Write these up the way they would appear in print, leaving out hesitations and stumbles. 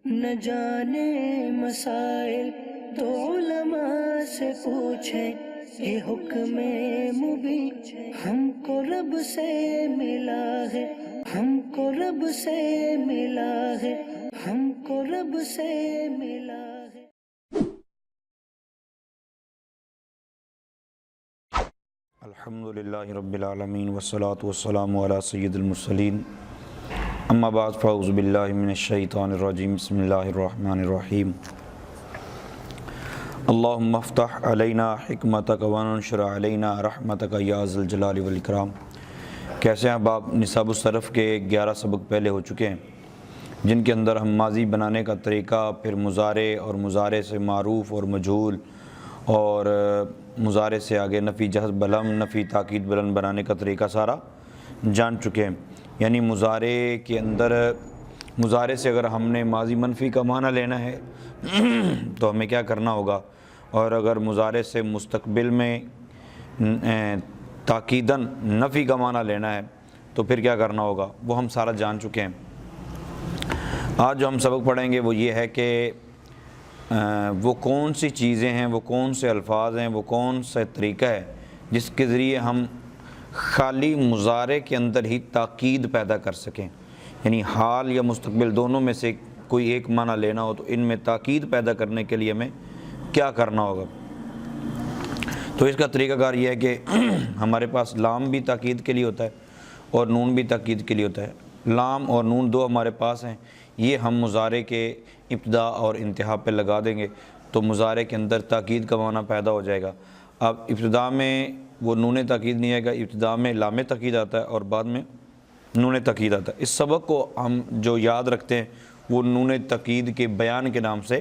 نہ جانے مسائل تو علماء سے پوچھیں، یہ حکم مبین ہم کو رب سے ملا ہے، ہم کو رب سے ملا ہے، ہم کو رب سے ملا ہے۔ الحمدللہ رب العالمین والصلاة والسلام علی سید المرسلین، اما بعد فاعوذ باللہ من الشیطان الرجیم، بسم اللہ الرحمن الرحیم۔ اللہم افتح علینا حکمتک وانشر علینا رحمتک یا ذا الجلال والاکرام۔ کیسے ہیں آپ؟ نصاب الصرف کے 11 سبق پہلے ہو چکے ہیں، جن کے اندر ہم ماضی بنانے کا طریقہ، پھر مضارع اور مضارع سے معروف اور مجہول، اور مضارع سے آگے نفی جہد بلم، نفی تاکید بلند بنانے کا طریقہ سارا جان چکے ہیں۔ یعنی مضارع کے اندر، مضارع سے اگر ہم نے ماضی منفی کا معنی لینا ہے تو ہمیں کیا کرنا ہوگا، اور اگر مضارع سے مستقبل میں تاکیداً نفی کا معنی لینا ہے تو پھر کیا کرنا ہوگا، وہ ہم سارا جان چکے ہیں۔ آج جو ہم سبق پڑھیں گے وہ یہ ہے کہ وہ کون سی چیزیں ہیں، وہ کون سے الفاظ ہیں، وہ کون سا طریقہ ہے جس کے ذریعے ہم خالی مضارع کے اندر ہی تاکید پیدا کر سکیں۔ یعنی حال یا مستقبل دونوں میں سے کوئی ایک معنی لینا ہو تو ان میں تاکید پیدا کرنے کے لیے ہمیں کیا کرنا ہوگا۔ تو اس کا طریقہ کار یہ ہے کہ ہمارے پاس لام بھی تاکید کے لیے ہوتا ہے اور نون بھی تاکید کے لیے ہوتا ہے۔ لام اور نون دو ہمارے پاس ہیں، یہ ہم مضارع کے ابتدا اور انتہا پہ لگا دیں گے تو مضارع کے اندر تاکید کا معنی پیدا ہو جائے گا۔ اب ابتدا میں وہ نون تاکید نہیں آئے گا، ابتدا میں لام تاکید آتا ہے اور بعد میں نون تاکید آتا ہے۔ اس سبق کو ہم جو یاد رکھتے ہیں وہ نون تاکید کے بیان کے نام سے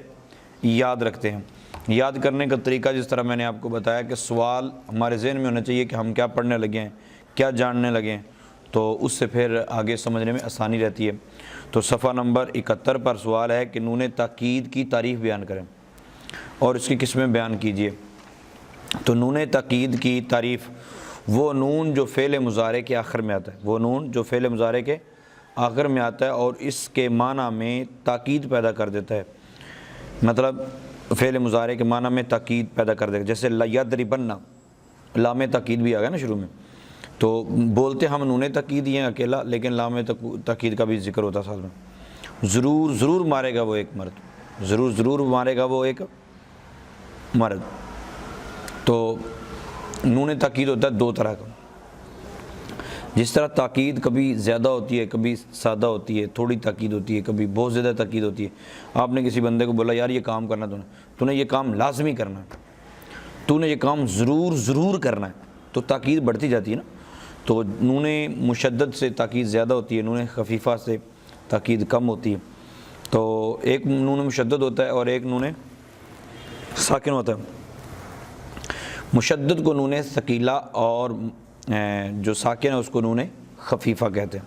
یاد رکھتے ہیں۔ یاد کرنے کا طریقہ جس طرح میں نے آپ کو بتایا کہ سوال ہمارے ذہن میں ہونا چاہیے کہ ہم کیا پڑھنے لگے ہیں، کیا جاننے لگے ہیں، تو اس سے پھر آگے سمجھنے میں آسانی رہتی ہے۔ تو صفحہ نمبر 71 پر سوال ہے کہ نون تاکید کی تعریف بیان کریں اور اس کی قسمیں بیان کیجیے۔ تو نون تاکید کی تعریف، وہ نون جو فعل مضارع کے آخر میں آتا ہے، وہ نون جو فعل مضارع کے آخر میں آتا ہے اور اس کے معنی میں تاکید پیدا کر دیتا ہے۔ مطلب فعل مضارع کے معنی میں تاکید پیدا کر دے گا، جیسے لیضربن، لام تاکید بھی آ گیا نا شروع میں، تو بولتے ہم نون تاکید ہی ہیں اکیلا، لیکن لام تاکید کا بھی ذکر ہوتا ساتھ میں۔ ضرور ضرور مارے گا وہ ایک مرد، ضرور ضرور مارے گا وہ ایک مرد۔ تو نون تاکید ہوتا ہے دو طرح کا، جس طرح تاکید کبھی زیادہ ہوتی ہے، کبھی سادہ ہوتی ہے، تھوڑی تاکید ہوتی ہے، کبھی بہت زیادہ تاکید ہوتی ہے۔ آپ نے کسی بندے کو بولا یار یہ کام کرنا، تو نے یہ کام لازمی کرنا ہے، تو نے یہ کام ضرور ضرور کرنا ہے، تو تاکید بڑھتی جاتی ہے نا۔ تو نون مشدد سے تاکید زیادہ ہوتی ہے، نون خفیفہ سے تاکید کم ہوتی ہے۔ تو ایک نون مشدد ہوتا ہے اور ایک نون ساکن ہوتا ہے۔ مشدد کو نون ثقیلہ اور جو ساکن ہے اس کو نون خفیفہ کہتے ہیں۔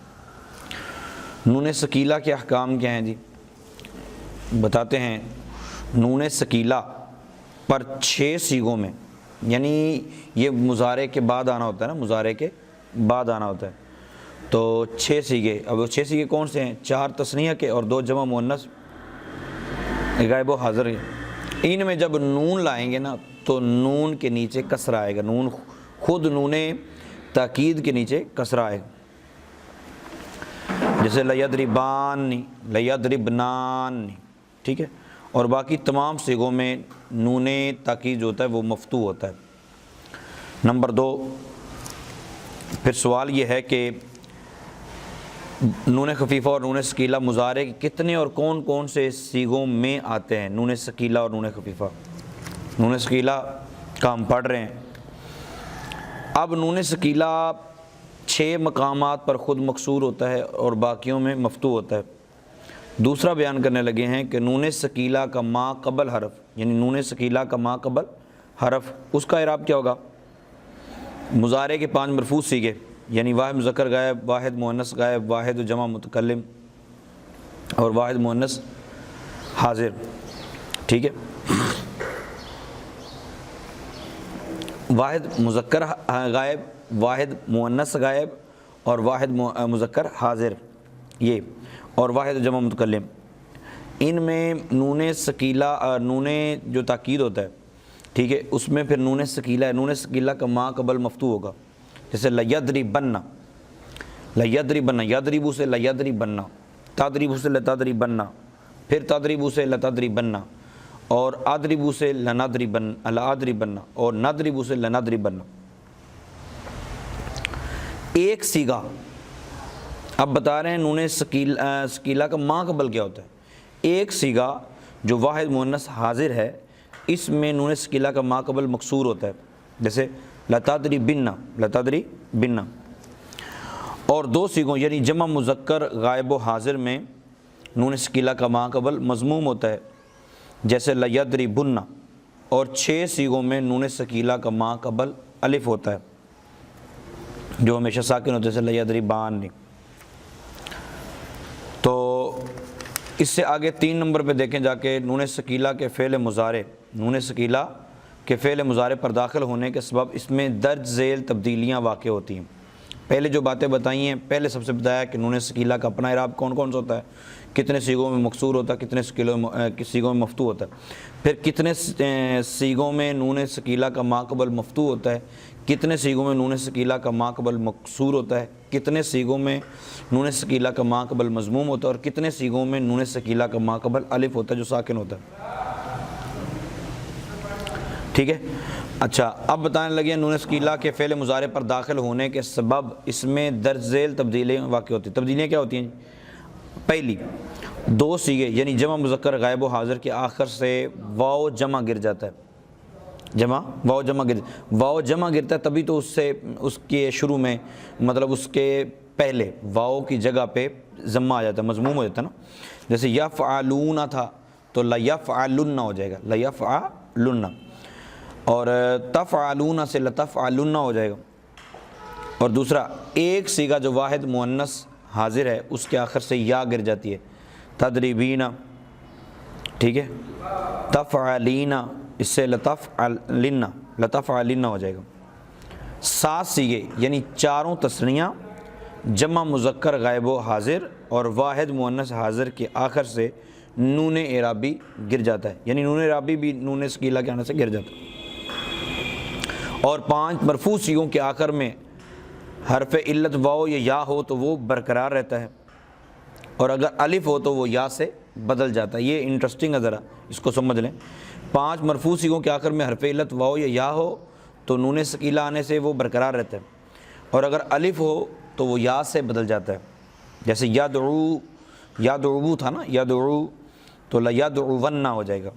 نون ثقیلہ کے احکام کیا ہیں جی؟ بتاتے ہیں۔ نون ثقیلہ پر 6 صیغوں میں، یعنی یہ مضارع کے بعد آنا ہوتا ہے نا، مضارع کے بعد آنا ہوتا ہے، تو 6 صیغے۔ اب وہ 6 صیغے کون سے ہیں؟ 4 تثنیہ کے اور 2 جمع مؤنث غائب و حاضر ہیں۔ ان میں جب نون لائیں گے نا تو نون کے نیچے کسرہ آئے گا، نون خود نون تاکید کے نیچے کسرہ آئے گا، جیسے لیضربان، لیضربنان، ٹھیک ہے۔ اور باقی تمام صیغوں میں نون تاکید جو ہوتا ہے وہ مفتوح ہوتا ہے۔ نمبر 2، پھر سوال یہ ہے کہ نون خفیفہ اور نون ثقیلہ مضارع کے کتنے اور کون کون سے صیغوں میں آتے ہیں؟ نون ثقیلہ اور نون خفیفہ۔ نون ثقیلہ کا ہم پڑھ رہے ہیں۔ اب نون ثقیلہ 6 مقامات پر خود مکسور ہوتا ہے اور باقیوں میں مفتوح ہوتا ہے۔ دوسرا بیان کرنے لگے ہیں کہ نون ثقیلہ کا ما قبل حرف، یعنی نون ثقیلہ کا ما قبل حرف، اس کا اعراب کیا ہوگا؟ مضارع کے 5 مرفوع صیغے، یعنی واحد مذکر غائب، واحد مؤنث غائب، واحد جمع متکلم اور واحد مؤنث حاضر، ٹھیک ہے۔ واحد مذکر غائب، واحد مؤنث غائب اور واحد مذکر حاضر، یہ اور واحد جمع متکلم، ان میں نون ثقیلہ نون جو تاکید ہوتا ہے، ٹھیک ہے، اس میں پھر نون ثقیلہ ہے، نون ثقیلہ کا ما قبل مفتوح ہوگا، جیسے لیضربن، لیضربن، یضربو سے لیضربن، تضربو سے لتضربن، پھر تضربو سے لتضربن، اور اضربو سے لنضربن، لاضربن، اور نضربو سے لنضربن۔ ایک سیگا اب بتا رہے ہیں نون ثقیلہ کا ما قبل کیا ہوتا ہے۔ ایک سیگا جو واحد مؤنث حاضر ہے، اس میں نون ثقیلہ کا ما قبل مکسور ہوتا ہے، جیسے لتضربن، لتضربن۔ اور دو سیگوں یعنی جمع مذکر غائب و حاضر میں نون ثقیلہ کا ما قبل مضموم ہوتا ہے، جیسے لیضربن۔ اور 6 سیگوں میں نون ثقیلہ کا ما قبل الف ہوتا ہے، جو ہمیشہ ساکن ہوتا ہے، جیسے لیضربان۔ تو اس سے آگے 3 نمبر پہ دیکھیں جا کے، نون ثقیلہ کے فعل مضارع، نون ثقیلہ کے فعل مضارع پر داخل ہونے کے سبب اس میں درج ذیل تبدیلیاں واقع ہوتی ہیں۔ پہلے جو باتیں بتائی ہیں، پہلے سب سے بتایا کہ نون ثقیلہ کا اپنا اعراب کون کون سا ہوتا ہے، کتنے سیگوں میں مکسور ہوتا ہے، کتنے سیگوں میں مفتوح ہوتا ہے، پھر کتنے سیگوں میں نون ثقیلہ کا ما قبل مفتوح ہوتا ہے، کتنے سیگوں میں نون ثقیلہ کا ما قبل مکسور ہوتا ہے، کتنے سیگوں میں نون ثقیلہ کا ما قبل مضموم ہوتا ہے، اور کتنے سیگوں میں نون ثقیلہ کا ما قبل الف ہوتا ہے جو ساکن ہوتا ہے۔ ٹھیک ہے، اچھا اب بتانے لگے نون ثقیلہ کے فعل مضارع پر داخل ہونے کے سبب اس میں درج ذیل تبدیلیاں واقع ہوتی ہیں۔ تبدیلیاں کیا ہوتی ہیں؟ پہلی، 2 سیگے یعنی جمع مذکر غائب و حاضر کے آخر سے واو جمع گر جاتا ہے، واو جمع گرتا ہے، تبھی تو اس کے شروع میں، مطلب اس کے پہلے واو کی جگہ پہ ضمہ آ جاتا ہے، مضموم ہو جاتا ہے نا۔ جیسے یفعلون تھا تو لیفعلن ہو جائے گا، لیفعلن، اور تفعلون سے لتفعلن ہو جائے گا۔ اور دوسرا، ایک سیگا جو واحد مؤنث حاضر ہے اس کے آخر سے یا گر جاتی ہے، تضربین، ٹھیک ہے، تفعلین، اس سے لتفعلن ہو جائے گا۔ 7 سیگے یعنی 4 تثنیہ جمع مذکر غائب و حاضر اور واحد مؤنث حاضر کے آخر سے نون اعرابی گر جاتا ہے، یعنی نون اعرابی بھی نون ثقیلہ کے آنے سے گر جاتا ہے۔ اور 5 مرفوع سیگوں کے آخر میں حرف علت واو یا یا ہو تو وہ برقرار رہتا ہے، اور اگر الف ہو تو وہ یا سے بدل جاتا ہے۔ یہ انٹرسٹنگ ہے، ذرا اس کو سمجھ لیں۔ 5 مرفوع سیگوں کے آخر میں حرف علت واو یا یا ہو تو نون ثقیلہ آنے سے وہ برقرار رہتا ہے، اور اگر الف ہو تو وہ یا سے بدل جاتا ہے، جیسے یدعو تھا نا، یدعو تو لیدعون ہو جائے گا،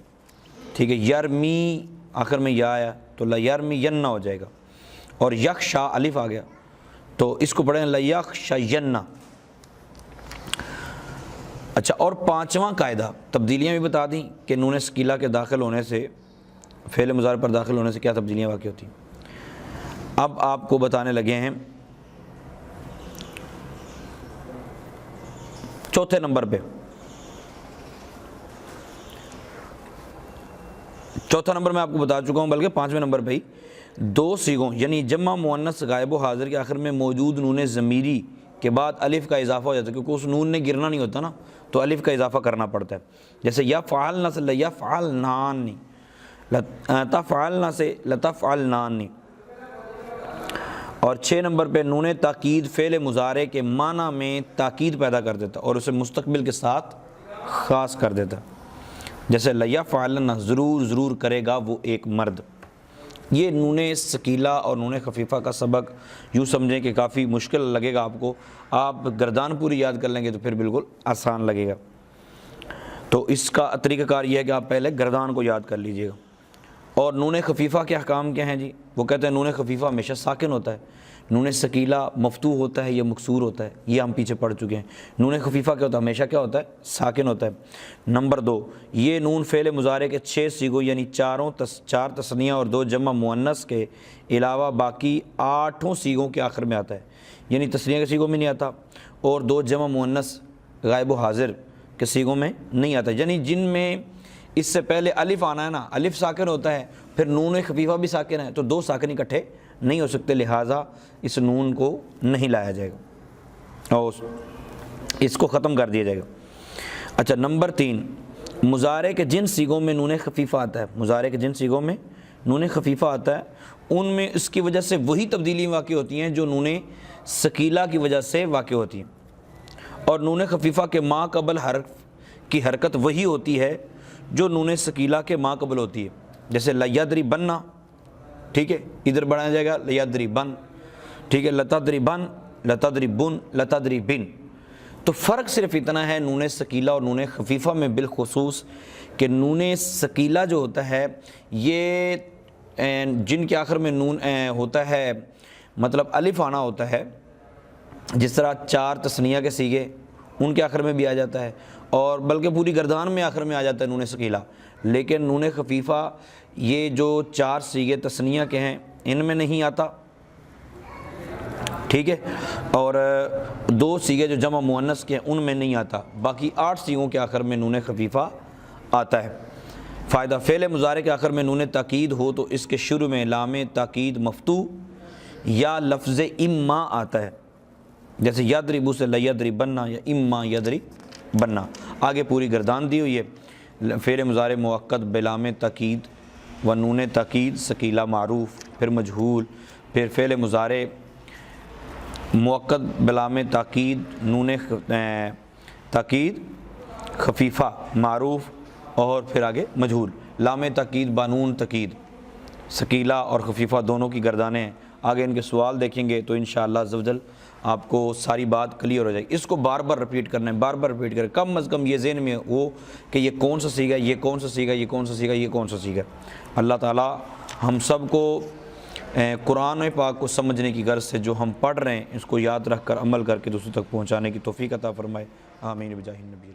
ٹھیک ہے۔ یرمی آخر میں یا آیا تو لیرمین ہو جائے گا، اور یخشا الف آ گیا تو اس کو پڑھیں لیخشین۔ اچھا، اور 5واں قاعدہ، تبدیلیاں بھی بتا دیں کہ نون ثقیلہ کے داخل ہونے سے، فعل مضارع پر داخل ہونے سے کیا تبدیلیاں واقع ہوتی ہیں۔ اب آپ کو بتانے لگے ہیں 4تھے نمبر پہ، 4تھا نمبر میں آپ کو بتا چکا ہوں، بلکہ 5ویں نمبر پہ ہی 2 سیگوں یعنی جمع مؤنث غائب و حاضر کے آخر میں موجود نون ضمیری کے بعد الف کا اضافہ ہو جاتا ہے، کیونکہ اس نون نے گرنا نہیں ہوتا نا، تو الف کا اضافہ کرنا پڑتا ہے۔ جیسے یفعلن سے لیفعلنان، تفعلن سے لتفعلنان۔ اور 6 نمبر پہ نون تاکید فعل مضارع کے معنی میں تاکید پیدا کر دیتا اور اسے مستقبل کے ساتھ خاص کر دیتا، جیسے لیفعلن، ضرور کرے گا وہ ایک مرد۔ یہ نون ثقیلہ اور نون خفیفہ کا سبق یوں سمجھیں کہ کافی مشکل لگے گا آپ کو، آپ گردان پوری یاد کر لیں گے تو پھر بالکل آسان لگے گا۔ تو اس کا طریقہ کار یہ ہے کہ آپ پہلے گردان کو یاد کر لیجئے گا۔ اور نون خفیفہ کے احکام کیا ہیں جی؟ وہ کہتے ہیں نون خفیفہ ہمیشہ ساکن ہوتا ہے، نون ثقیلہ مفتوح ہوتا ہے یا مکسور ہوتا ہے، یہ ہم پیچھے پڑھ چکے ہیں۔ نون خفیفہ کیا ہوتا ہے؟ ہمیشہ کیا ہوتا ہے؟ ساکن ہوتا ہے۔ نمبر 2، یہ نون فعل مضارع کے 6 سیگوں یعنی 4 تثنیہ اور 2 جمع مؤنث کے علاوہ باقی 8 سیگوں کے آخر میں آتا ہے، یعنی تثنیہ کے سیگوں میں نہیں آتا، اور 2 جمع مؤنث غائب و حاضر کے سیگوں میں نہیں آتا، یعنی جن میں اس سے پہلے الف آنا ہے نا، الف ساکن ہوتا ہے، پھر نون خفیفہ بھی ساکن ہے، تو 2 ساکن اکٹھے نہیں ہو سکتے، لہٰذا اس نون کو نہیں لایا جائے گا اور اس کو ختم کر دیا جائے گا۔ اچھا، نمبر 3، مضارع کے جن صیغوں میں نون خفیفہ آتا ہے، مضارع کے جن صیغوں میں نون خفیفہ آتا ہے ان میں اس کی وجہ سے وہی تبدیلی واقع ہوتی ہیں جو نون ثقیلہ کی وجہ سے واقع ہوتی ہیں، اور نون خفیفہ کے ما قبل حرف کی حرکت وہی ہوتی ہے جو نون ثقیلہ کے ما قبل ہوتی ہے، جیسے لیضربن، ٹھیک ہے، ادھر بڑھایا جائے گا لیضربن، ٹھیک ہے، لتضربن، لتضربن، لتضربن۔ تو فرق صرف اتنا ہے نون ثقیلہ اور نون خفیفہ میں بالخصوص کہ نون ثقیلہ جو ہوتا ہے یہ جن کے آخر میں نون ہوتا ہے مطلب الف آنا ہوتا ہے، جس طرح 4 تثنیہ کے صیغے ان کے آخر میں بھی آ جاتا ہے، اور بلکہ پوری گردان میں آخر میں آ جاتا ہے نون ثقیلہ، لیکن نون خفیفہ یہ جو 4 صیغے تثنیہ کے ہیں ان میں نہیں آتا، ٹھیک ہے، اور 2 صیغے جو جمع مؤنث کے ہیں ان میں نہیں آتا، باقی 8 صیغوں کے آخر میں نون خفیفہ آتا ہے۔ فائدہ، فعل مضارع کے آخر میں نون تاکید ہو تو اس کے شروع میں لام تاکید مفتوح یا لفظ اما آتا ہے، جیسے یضرب سے لیضربن یا اما یضربن، آگے پوری گردان دی ہوئی ہے۔ فعل مضارع مؤکد بلام تاکید و نون تاکید ثقیلہ معروف، پھر مجہول، پھر فعل مضارع مؤکد بلام تاکید نون تاکید خفیفہ معروف، اور پھر آگے مجہول، لام تاکید بانون تاکید ثقیلہ اور خفیفہ دونوں کی گردانیں ہیں۔ آگے ان کے سوال دیکھیں گے تو انشاءاللہ عز و جل آپ کو ساری بات کلیئر ہو جائے گی۔ اس کو بار بار رپیٹ کرنا ہے، بار بار رپیٹ کریں، کم از کم یہ ذہن میں ہو کہ یہ کون سا صیغہ، یہ کون سا صیغہ، یہ کون سا صیغہ، یہ کون سا صیغہ۔ اللہ تعالی ہم سب کو قرآن پاک کو سمجھنے کی غرض سے جو ہم پڑھ رہے ہیں اس کو یاد رکھ کر عمل کر کے دوسروں تک پہنچانے کی توفیق عطا فرمائے، آمین بجاہ النبی۔